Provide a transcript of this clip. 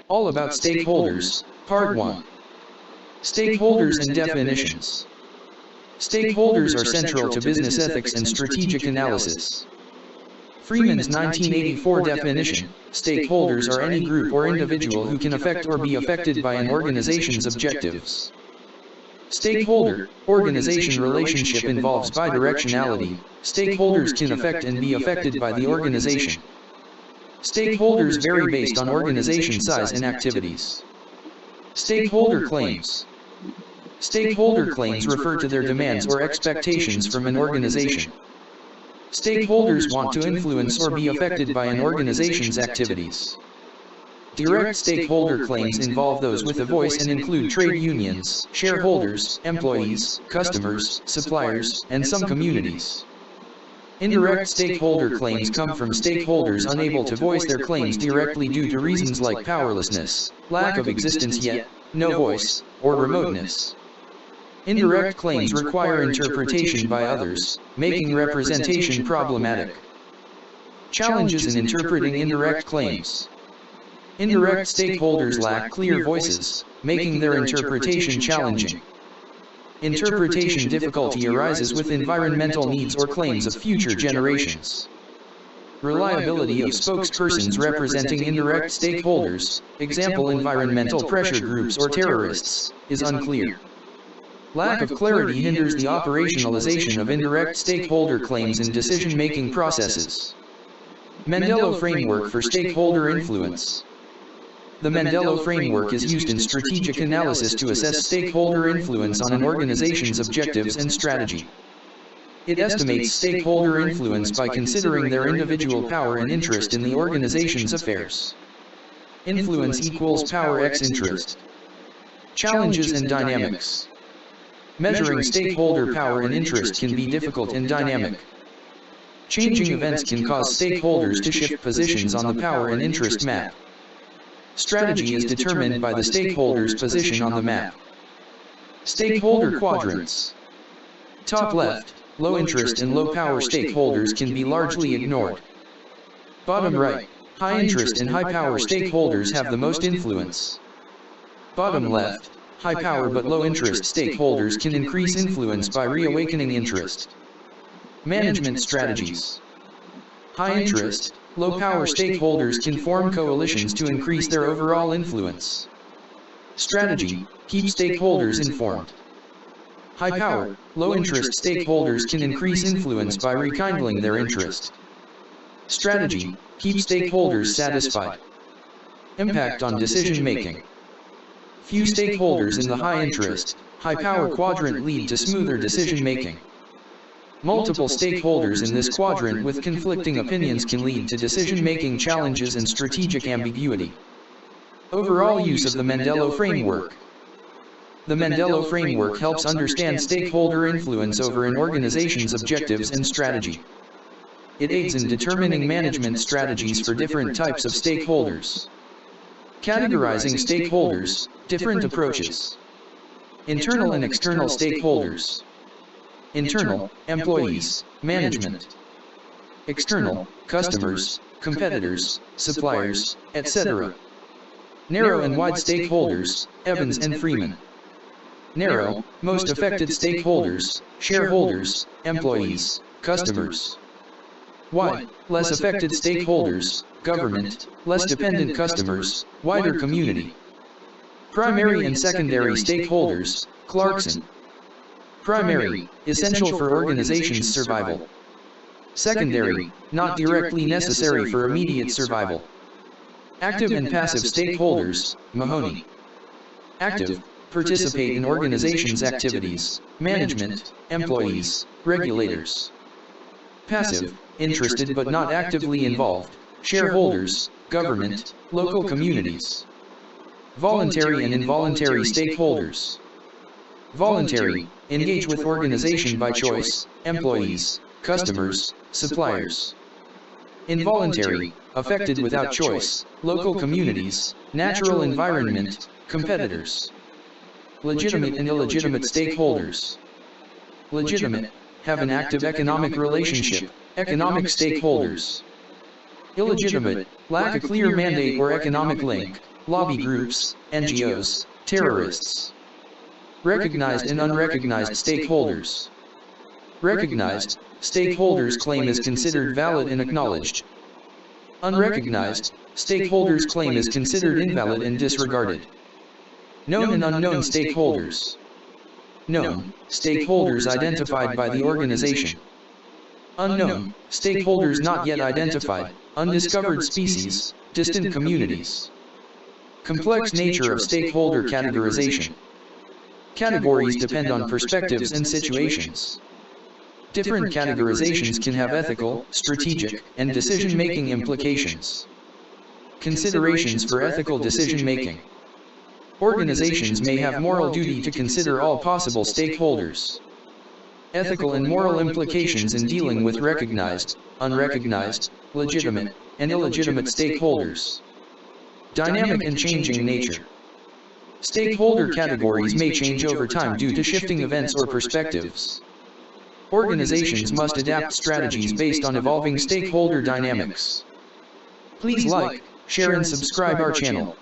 All about stakeholders, Part 1. Stakeholders and definitions. Stakeholders are central to business ethics and strategic analysis. Freeman's 1984 definition: stakeholders are any group or individual who can affect or be affected by an organization's objectives. Stakeholder-organization relationship involves bidirectionality. Stakeholders can affect and be affected by the organization. Stakeholders vary based on organization size and activities. Stakeholder claims. Stakeholder claims refer to their demands or expectations from an organization. Stakeholders want to influence or be affected by an organization's activities. Direct stakeholder claims involve those with a voice and include trade unions, shareholders, employees, customers, suppliers, and some communities. Indirect stakeholder claims come from stakeholders unable to voice their claims directly due to reasons like powerlessness, lack of existence yet, no voice, or remoteness. Indirect claims require interpretation by others, making representation problematic. Challenges in interpreting indirect claims. Indirect stakeholders lack clear voices, making their interpretation challenging. Interpretation difficulty arises with environmental needs or claims of future generations. Reliability of spokespersons representing indirect stakeholders, example environmental pressure groups or terrorists, is unclear. Lack of clarity hinders the operationalization of indirect stakeholder claims in decision-making processes. Mendello framework for stakeholder influence. The Mendello framework is used in strategic analysis to assess stakeholder influence on an organization's objectives and strategy. It estimates stakeholder influence by considering their individual power and interest in the organization's affairs. Influence equals power x interest. Challenges and dynamics. Measuring stakeholder power and interest can be difficult and dynamic. Changing events can cause stakeholders to shift positions on the power and interest map. Strategy is determined by the stakeholder's position on the map. Stakeholder quadrants. Top left, low interest and low power stakeholders can be largely ignored. Bottom right, high interest and high power stakeholders have the most influence. Bottom left, high power but low interest stakeholders can increase influence by reawakening interest. Management strategies. High interest, low power stakeholders can form coalitions to increase their overall influence. Strategy: keep stakeholders informed. High power, low interest stakeholders can increase influence by rekindling their interest. Strategy: keep stakeholders satisfied. Impact on decision making. Few stakeholders in the high interest, high power quadrant lead to smoother decision making. Multiple stakeholders in this quadrant with conflicting opinions can lead to decision-making challenges and strategic ambiguity. Overall use of the Mendello framework. The Mendello framework helps understand stakeholder influence over an organization's objectives and strategy. It aids in determining management strategies for different types of stakeholders. Categorizing stakeholders, different approaches. Internal and external stakeholders. Internal, employees, management. External, customers, competitors, suppliers, etc. Narrow and wide stakeholders, Evans and Freeman. Narrow, most affected stakeholders, shareholders, employees, customers. Wide, less affected stakeholders, government, less dependent customers, wider community. Primary and secondary stakeholders, Clarkson. Primary, essential for organization's survival. Secondary, not directly necessary for immediate survival. Active and passive stakeholders, Mahoney. Active, participate in organization's activities, management, employees, regulators. Passive, interested but not actively involved, shareholders, government, local communities. Voluntary and involuntary stakeholders. Voluntary, engage with organization by choice, employees, customers, suppliers. Involuntary, affected without choice, local communities, natural environment, competitors. Legitimate and illegitimate stakeholders. Legitimate, have an active economic relationship, economic stakeholders. Illegitimate, lack a clear mandate or economic link, lobby groups, NGOs, terrorists. Recognized and unrecognized stakeholders. Recognized, stakeholders' claim is considered valid and acknowledged. Unrecognized, stakeholders' claim is considered invalid and disregarded. Known and unknown stakeholders. Known, stakeholders identified by the organization. Unknown, stakeholders not yet identified, undiscovered species, distant communities. Complex nature of stakeholder categorization. Categories depend on perspectives and situations. Different categorizations can have ethical, strategic, and decision-making implications. Considerations for ethical decision-making. Organizations may have moral duty to consider all possible stakeholders. Ethical and moral implications in dealing with recognized, unrecognized, legitimate, and illegitimate stakeholders. Dynamic and changing nature. Stakeholder categories may change over time due to shifting events or perspectives. Organizations must adapt strategies based on evolving stakeholder dynamics. Please like, share and subscribe our channel.